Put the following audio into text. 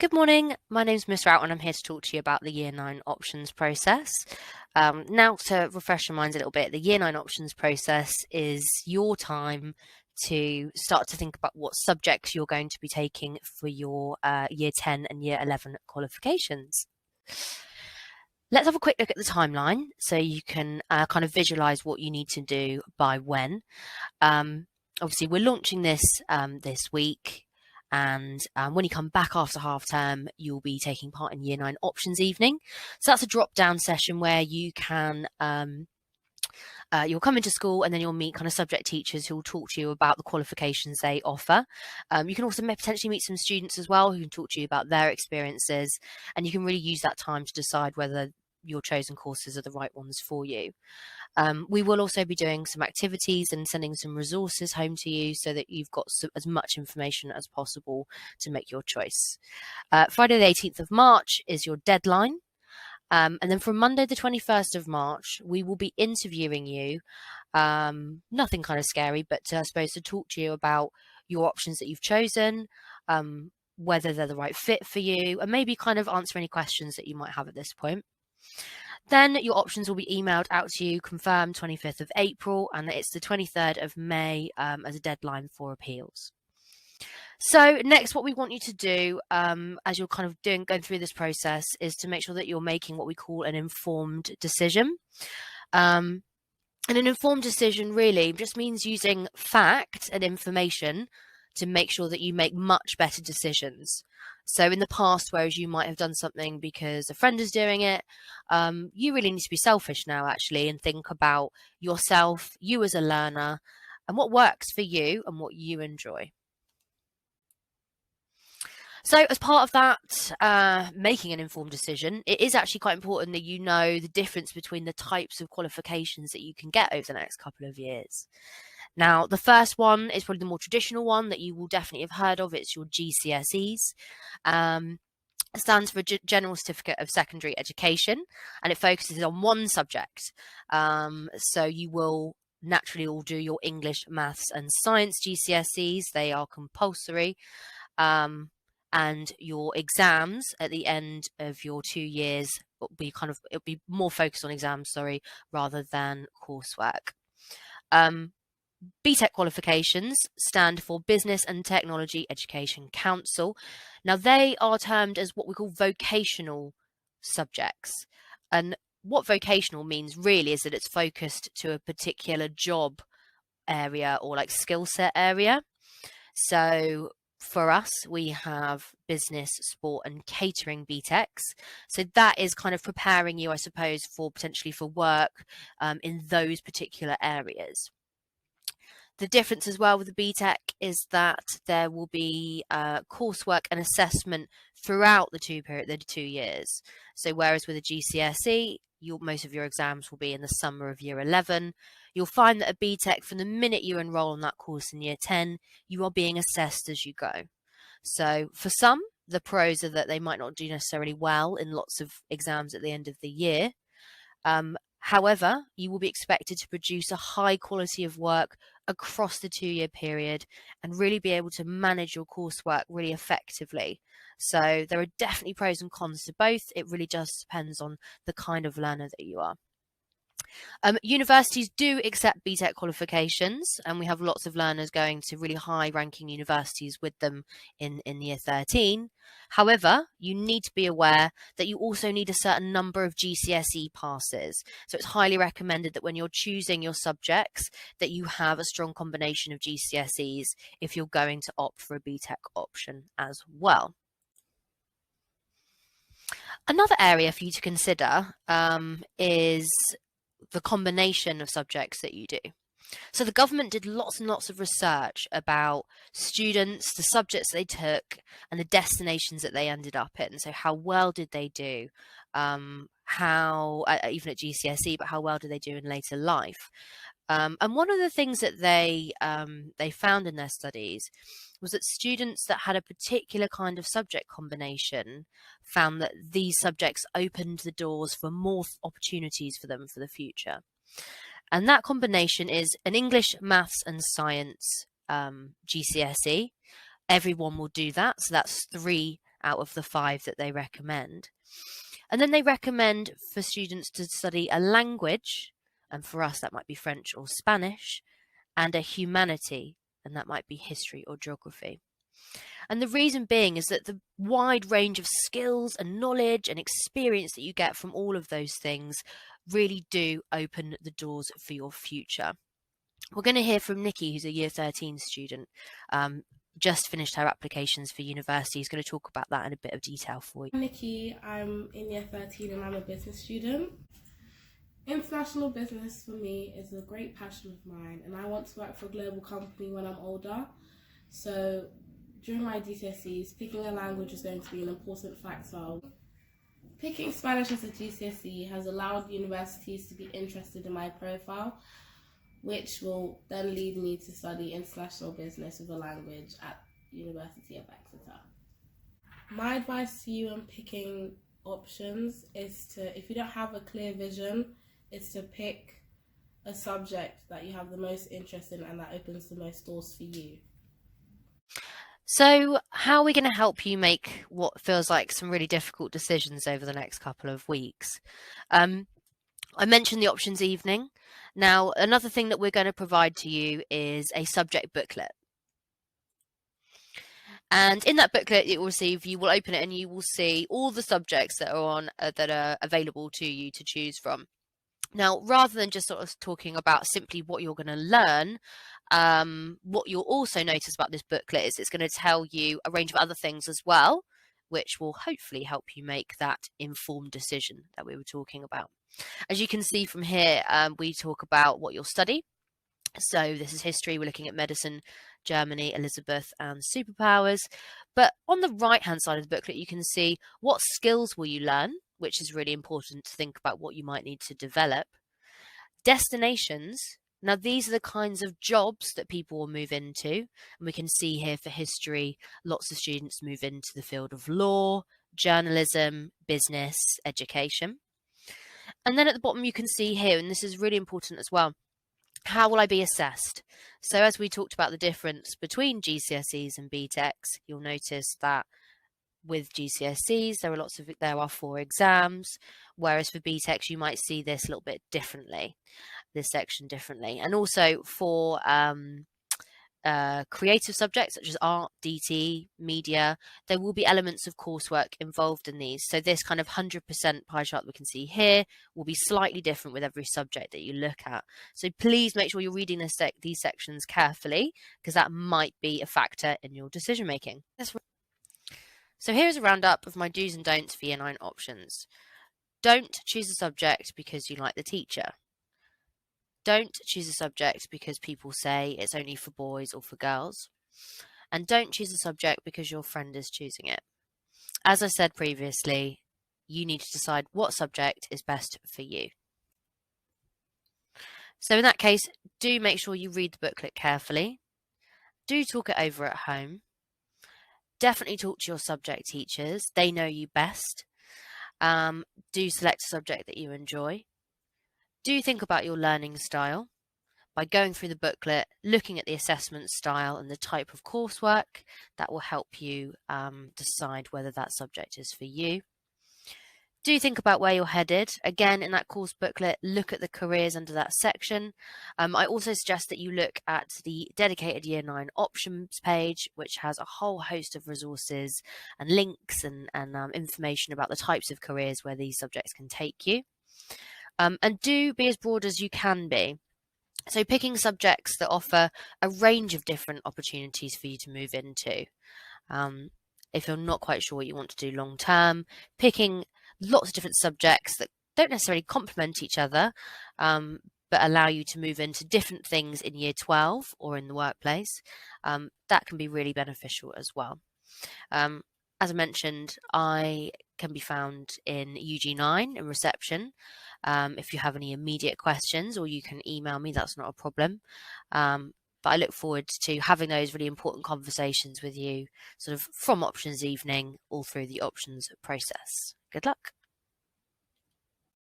Good morning, my name's Miss Rout and I'm here to talk to you about the Year 9 options process. Now, to refresh your minds a little bit, the Year 9 options process is your time to start to think about what subjects you're going to be taking for your Year 10 and Year 11 qualifications. Let's have a quick look at the timeline so you can kind of visualize what you need to do by when. Obviously, we're launching this this week. And when you come back after half term, you'll be taking part in Year 9 Options Evening. So that's a drop-down session where you can, you'll come into school and then you'll meet kind of subject teachers who will talk to you about the qualifications they offer. You can also potentially meet some students as well who can talk to you about their experiences, and you can really use that time to decide whether your chosen courses are the right ones for you. We will also be doing some activities and sending some resources home to you so that you've got as much information as possible to make your choice. Friday the 18th of March is your deadline. And then from Monday the 21st of March, we will be interviewing you. Nothing kind of scary, but I suppose to talk to you about your options that you've chosen, whether they're the right fit for you, and maybe kind of answer any questions that you might have at this point. Then your options will be emailed out to you, confirmed 25th of April, and it's the 23rd of May as a deadline for appeals. So next, what we want you to do as you're kind of going through this process is to make sure that you're making what we call an informed decision. And an informed decision really just means using fact and information to make sure that you make much better decisions. So in the past, whereas you might have done something because a friend is doing it, you really need to be selfish now actually and think about yourself, you as a learner, and what works for you and what you enjoy. So as part of that, making an informed decision, it is actually quite important that you know the difference between the types of qualifications that you can get over the next couple of years. Now, the first one is probably the more traditional one that you will definitely have heard of. It's your GCSEs. It stands for General Certificate of Secondary Education, and it focuses on one subject. So you will naturally all do your English, Maths and Science GCSEs. They are compulsory. And your exams at the end of your 2 years will be it'll be more focused on exams, rather than coursework. BTEC qualifications stand for Business and Technology Education Council. Now, they are termed as what we call vocational subjects. And what vocational means really is that it's focused to a particular job area or like skill set area. So for us, we have business, sport and catering BTECs. So that is kind of preparing you, I suppose, for potentially for work in those particular areas. The difference as well with the BTEC is that there will be coursework and assessment throughout the 2 years. So whereas with a GCSE, most of your exams will be in the summer of year 11, you'll find that a BTEC, from the minute you enroll on that course in year 10, you are being assessed as you go. So for some, the pros are that they might not do necessarily well in lots of exams at the end of the year. However, you will be expected to produce a high quality of work across the 2-year period and really be able to manage your coursework really effectively. So there are definitely pros and cons to both. It really just depends on the kind of learner that you are. Universities do accept BTEC qualifications, and we have lots of learners going to really high-ranking universities with them in year 13. However, you need to be aware that you also need a certain number of GCSE passes. So it's highly recommended that when you're choosing your subjects, that you have a strong combination of GCSEs if you're going to opt for a BTEC option as well. Another area for you to consider is the combination of subjects that you do. So the government did lots and lots of research about students, the subjects they took, and the destinations that they ended up in. So how well did they do? How even at GCSE, but how well did they do in later life? And one of the things that they found in their studies was that students that had a particular kind of subject combination found that these subjects opened the doors for more opportunities for them for the future. And that combination is an English, Maths and Science GCSE. Everyone will do that. So that's 3 out of the 5 that they recommend. And then they recommend for students to study a language, and for us that might be French or Spanish, and a humanity, and that might be history or geography. And the reason being is that the wide range of skills and knowledge and experience that you get from all of those things really do open the doors for your future. We're going to hear from Nikki, who's a Year 13 student, just finished her applications for university. He's going to talk about that in a bit of detail for you. I'm Nikki, I'm in Year 13 and I'm a business student. International business for me is a great passion of mine, and I want to work for a global company when I'm older. So during my GCSEs, picking a language is going to be an important factor. Picking Spanish as a GCSE has allowed universities to be interested in my profile, which will then lead me to study international business with a language at University of Exeter. My advice to you on picking options is to, if you don't have a clear vision, is to pick a subject that you have the most interest in and that opens the most doors for you. So how are we going to help you make what feels like some really difficult decisions over the next couple of weeks? I mentioned the options evening. Now, another thing that we're going to provide to you is a subject booklet. And in that booklet you will receive, you will open it and you will see all the subjects that are available to you to choose from. Now, rather than just sort of talking about simply what you're going to learn, what you'll also notice about this booklet is it's going to tell you a range of other things as well, which will hopefully help you make that informed decision that we were talking about. As you can see from here, we talk about what you'll study. So this is history. We're looking at medicine, Germany, Elizabeth, and superpowers. But on the right-hand side of the booklet, you can see what skills will you learn, which is really important to think about what you might need to develop. Destinations. Now, these are the kinds of jobs that people will move into. And we can see here for history, lots of students move into the field of law, journalism, business, education. And then at the bottom, you can see here, and this is really important as well, how will I be assessed? So as we talked about the difference between GCSEs and BTECs, you'll notice that with GCSEs, there are 4 exams, whereas for BTECs, you might see this a little bit differently, this section differently. And also for creative subjects such as art, DT, media, there will be elements of coursework involved in these. So this kind of 100% pie chart that we can see here will be slightly different with every subject that you look at. So please make sure you're reading these sections carefully, because that might be a factor in your decision making. So here's a roundup of my do's and don'ts for Year 9 options. Don't choose a subject because you like the teacher. Don't choose a subject because people say it's only for boys or for girls. And don't choose a subject because your friend is choosing it. As I said previously, you need to decide what subject is best for you. So in that case, do make sure you read the booklet carefully. Do talk it over at home. Definitely talk to your subject teachers. They know you best. Do select a subject that you enjoy. Do think about your learning style by going through the booklet, looking at the assessment style and the type of coursework. That will help you decide whether that subject is for you. Do think about where you're headed. Again, in that course booklet, look at the careers under that section. I also suggest that you look at the dedicated Year 9 options page, which has a whole host of resources and links and information about the types of careers where these subjects can take you. And do be as broad as you can be. So picking subjects that offer a range of different opportunities for you to move into. If you're not quite sure what you want to do long term, picking lots of different subjects that don't necessarily complement each other, but allow you to move into different things in Year 12 or in the workplace, that can be really beneficial as well. As I mentioned, I can be found in UG9 in reception. If you have any immediate questions, or you can email me, that's not a problem. But I look forward to having those really important conversations with you, sort of from options evening all through the options process. Good luck.